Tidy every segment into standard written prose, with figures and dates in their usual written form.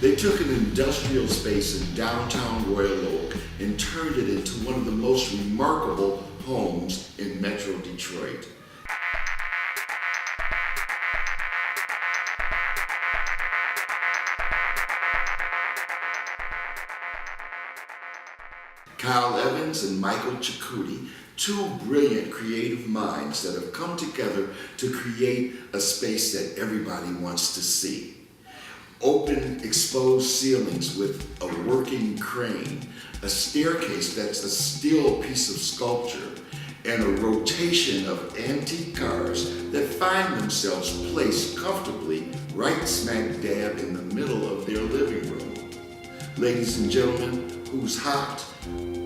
They took an industrial space in downtown Royal Oak and turned it into one of the most remarkable homes in Metro Detroit. Kyle Evans and Michael Chakuti, two brilliant creative minds that have come together to create a space that everybody wants to see. Open, exposed ceilings with a working crane, a staircase that's a still piece of sculpture, and a rotation of antique cars that find themselves placed comfortably right smack dab in the middle of their living room. Ladies and gentlemen, who's hot?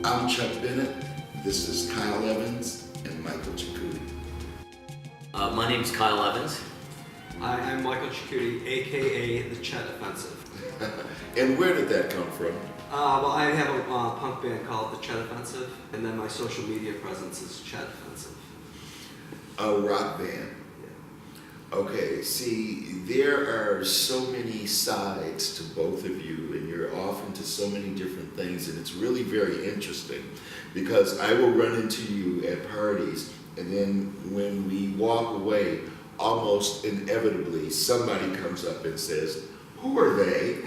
I'm Chuck Bennett. This is Kyle Evans and Michael Chakuti. My name's Kyle Evans. I'm Michael Chakuti, aka the Chet Offensive. And where did that come from? Well, I have a punk band called the Chet Offensive, and then my social media presence is Chet Offensive. A rock band. Okay, see, there are so many sides to both of you, and you're off into so many different things, and it's really very interesting because I will run into you at parties, and then when we walk away, almost inevitably, somebody comes up and says, "Who are they?"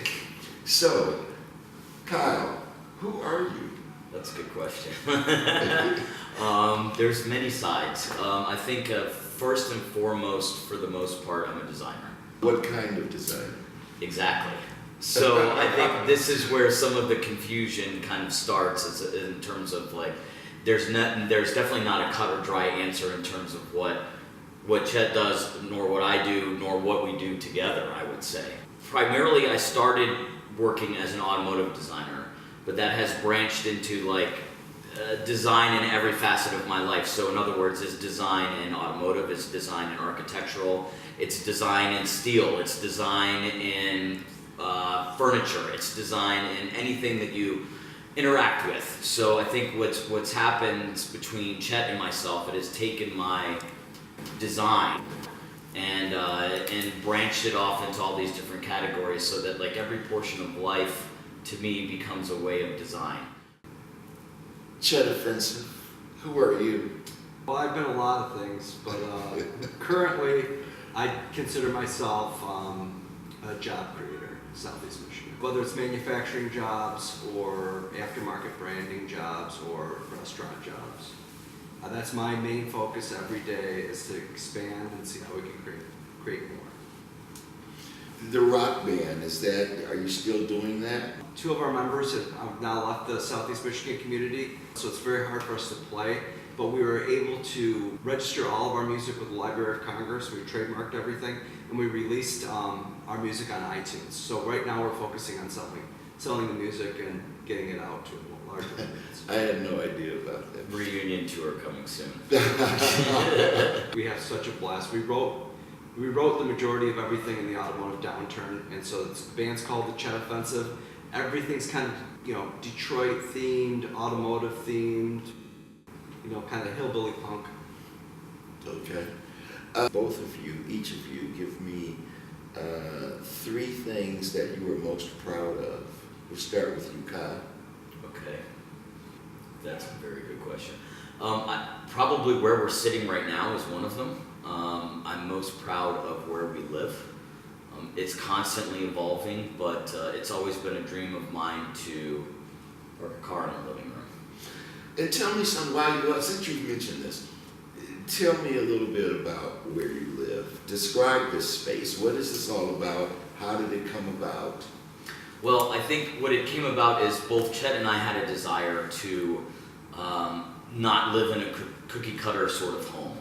So, Kyle, who are you? That's a good question. There's many sides. I think first and foremost, for the most part, I'm a designer. What kind of designer? Exactly. So I think this is where some of the confusion kind of starts in terms of like, there's definitely not a cut or dry answer in terms of what Chet does, nor what I do, nor what we do together, I would say. Primarily, I started working as an automotive designer, but that has branched into like design in every facet of my life. So in other words, it's design in automotive, it's design in architectural, it's design in steel, it's design in furniture, it's design in anything that you interact with. So I think what's happened between Chet and myself, it has taken my design and branched it off into all these different categories so that like every portion of life to me becomes a way of design. Chet Offensive, who are you? Well, I've been a lot of things, but currently I consider myself a job creator in Southeast Michigan. Whether it's manufacturing jobs or aftermarket branding jobs or restaurant jobs. That's my main focus every day, is to expand and see how we can create more. The rock band, are you still doing that? Two of our members have now left the Southeast Michigan community, so it's very hard for us to play, but we were able to register all of our music with the Library of Congress. We trademarked everything, and we released our music on iTunes. So right now we're focusing on selling the music and getting it out to a larger audience. I had no idea about that. Reunion tour coming soon. We have such a blast. We wrote the majority of everything in the automotive downturn, and so the band's called the Chet Offensive. Everything's kind of, Detroit themed, automotive themed, kind of hillbilly punk. Okay. Both of you, each of you, give me 3 things that you were most proud of. We'll start with you, Kyle. Okay. That's a very good question. Probably where we're sitting right now is one of them. I'm most proud of where we live. It's constantly evolving, but it's always been a dream of mine to park a car in our living room. And tell me since you've mentioned this, tell me a little bit about where you live. Describe this space. What is this all about? How did it come about? Well, I think what it came about is both Chet and I had a desire to not live in a cookie cutter sort of home.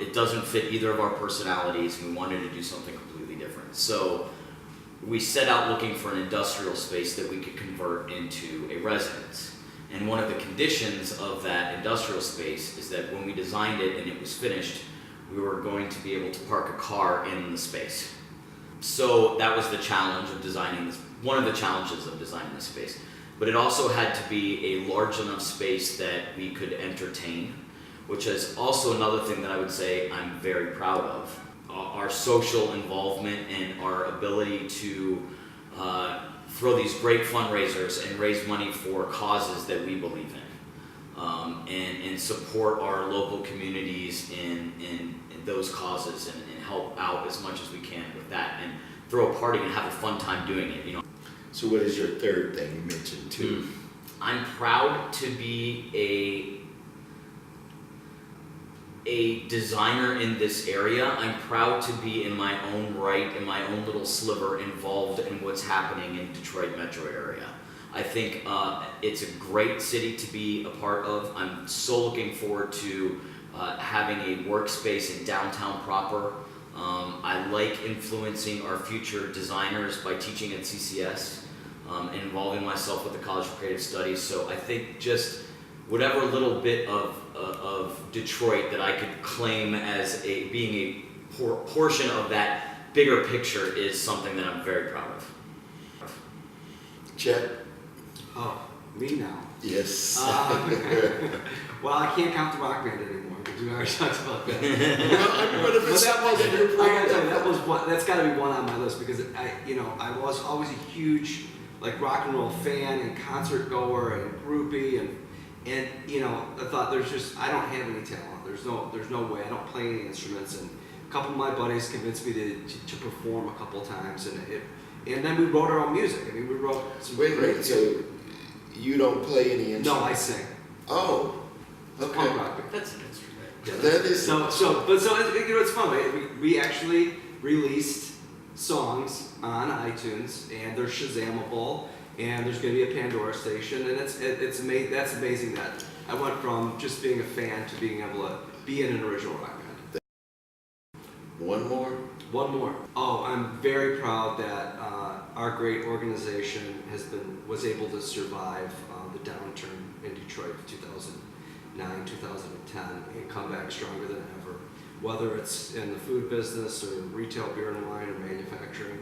It doesn't fit either of our personalities, and we wanted to do something completely different. So we set out looking for an industrial space that we could convert into a residence. And one of the conditions of that industrial space is that when we designed it and it was finished, we were going to be able to park a car in the space. So that was the challenge of designing this, one of the challenges of designing this space. But it also had to be a large enough space that we could entertain, which is also another thing that I would say I'm very proud of. Our social involvement and our ability to throw these great fundraisers and raise money for causes that we believe in, and support our local communities in those causes, and help out as much as we can with that, and throw a party and have a fun time doing it. You know. So what is your third thing you mentioned too? I'm proud to be a designer in this area. I'm proud to be in my own right, in my own little sliver, involved in what's happening in Detroit metro area. I think it's a great city to be a part of. I'm so looking forward to having a workspace in downtown proper. I like influencing our future designers by teaching at CCS, and involving myself with the College of Creative Studies. So I think just whatever little bit of Detroit that I could claim as being a portion of that bigger picture is something that I'm very proud of. Chet? Oh, me now. Yes. Well, I can't count the rock band anymore because we already talked about that. But if it's something that you're proud of. That's got to be one on my list because I was always a huge rock and roll fan and concert goer and groupie and I thought I don't have any talent. There's no way. I don't play any instruments, and a couple of my buddies convinced me to perform a couple of times, and then we wrote our own music. I mean, we wrote some. Wait. So you don't play any instruments? No, I sing. Oh. Okay. Punk rock band. That's an instrument. Yeah, That is it's fun. Right? We actually released songs on iTunes, and they're Shazamable, and there's going to be a Pandora station, and it's amazing. That's amazing that I went from just being a fan to being able to be in an original rock band. One more. One more. Oh, I'm very proud that our great organization was able to survive the downturn in Detroit of 2009, 2010, and come back stronger than ever. Whether it's in the food business or retail beer and wine or manufacturing,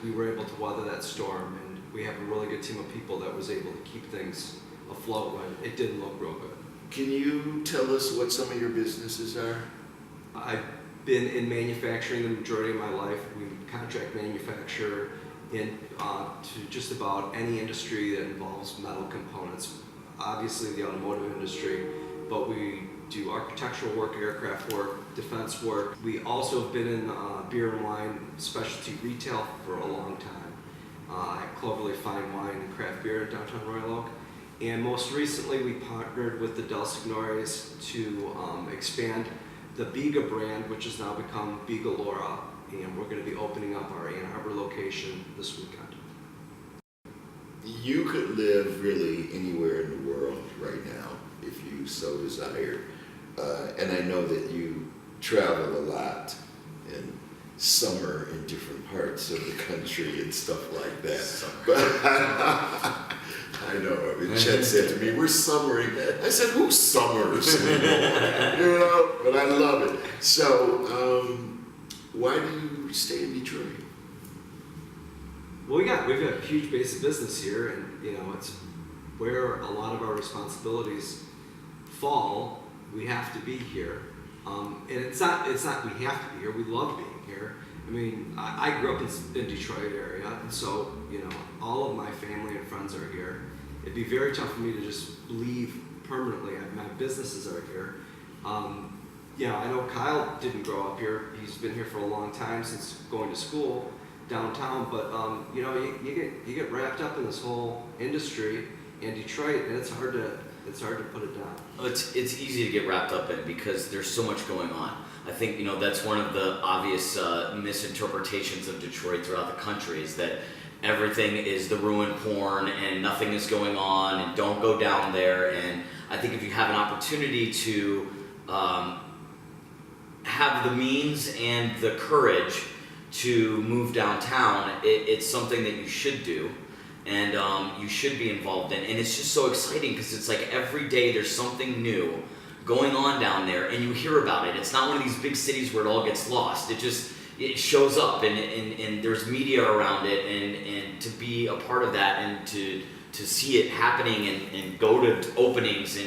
we were able to weather that storm, and we have a really good team of people that was able to keep things afloat when it didn't look real good. Can you tell us what some of your businesses are? I've been in manufacturing the majority of my life. We contract manufacture to just about any industry that involves metal components. Obviously the automotive industry, but we do architectural work, aircraft work, defense work. We also have been in beer and wine specialty retail for a long time. At Cloverleaf Fine Wine and Craft Beer in downtown Royal Oak. And most recently we partnered with the Del Signores to expand the Biga brand, which has now become Biga Laura, and we're going to be opening up our Ann Arbor location this weekend. You could live really anywhere in the world right now if you so desired. And I know that you travel a lot and summer in different parts of the country and stuff like that. But I know. I mean, Chet said to me, "We're summering." I said, "Who summers anymore?" But I love it. So, why do you stay in Detroit? Well, we've got a huge base of business here, and it's where a lot of our responsibilities fall. We have to be here, and it's not we have to be here. We love being here. I mean, I grew up in Detroit area, and so all of my family and friends are here. It'd be very tough for me to just leave permanently. My businesses are here. I know Kyle didn't grow up here. He's been here for a long time since going to school downtown. But you get wrapped up in this whole industry in Detroit, and it's hard to put it down. It's easy to get wrapped up in because there's so much going on. I think that's one of the obvious misinterpretations of Detroit throughout the country is that everything is the ruin porn and nothing is going on and don't go down there. And I think if you have an opportunity to have the means and the courage to move downtown, it's something that you should do. And you should be involved in. And it's just so exciting because it's like every day there's something new going on down there and you hear about it. It's not one of these big cities where it all gets lost. It shows up and there's media around it, and to be a part of that and to see it happening and go to openings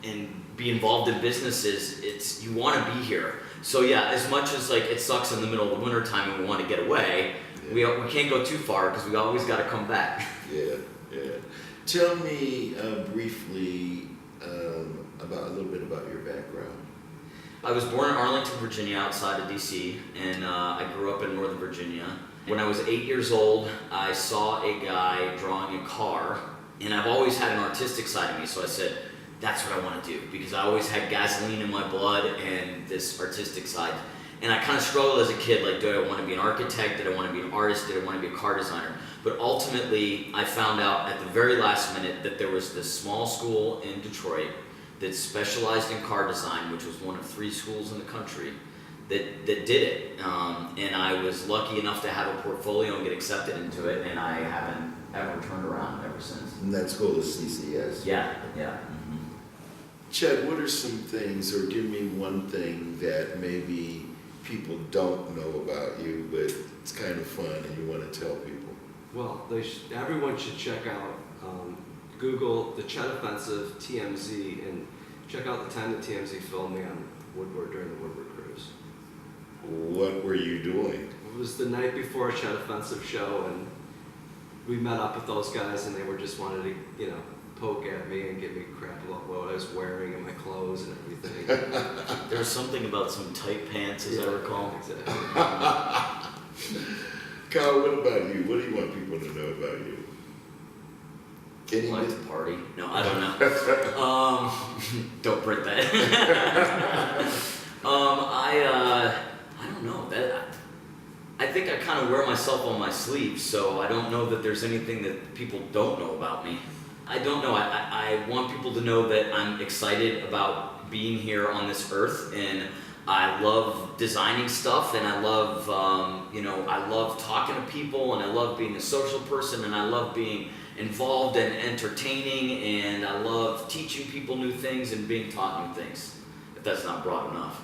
and be involved in businesses, you want to be here. So yeah, as much as it sucks in the middle of the winter time and we want to get away, We can't go too far because we always got to come back. Yeah, yeah. Tell me briefly about a little bit about your background. I was born in Arlington, Virginia, outside of DC, and I grew up in Northern Virginia. When I was 8 years old, I saw a guy drawing a car, and I've always had an artistic side of me, so I said, that's what I want to do, because I always had gasoline in my blood and this artistic side. And I kind of struggled as a kid, like, do I want to be an architect? Did I want to be an artist? Did I want to be a car designer? But ultimately, I found out at the very last minute that there was this small school in Detroit that specialized in car design, which was one of 3 schools in the country that did it. And I was lucky enough to have a portfolio and get accepted into it, and I haven't ever turned around ever since. And that school is CCS. Yeah, yeah. Mm-hmm. Chet, what are some things, or give me one thing that maybe people don't know about you, but it's kind of fun and you want to tell people? Well, everyone should check out, Google the Chet Offensive TMZ and check out the time that TMZ filmed me on Woodward during the Woodward cruise. What were you doing? It was the night before a Chet Offensive show, and we met up with those guys, and they were just wanted to, poke at me and give me crap about what I was wearing and my clothes and everything. There was something about some tight pants, as I recall. Exactly. Kyle, what about you? What do you want people to know about you? I like to party. No, I don't know. Don't print that. I don't know. I think I kind of wear myself on my sleeve, so I don't know that there's anything that people don't know about me. I don't know. I want people to know that I'm excited about being here on this earth, and I love designing stuff, and I love, I love talking to people, and I love being a social person, and I love being involved and entertaining, and I love teaching people new things and being taught new things, if that's not broad enough.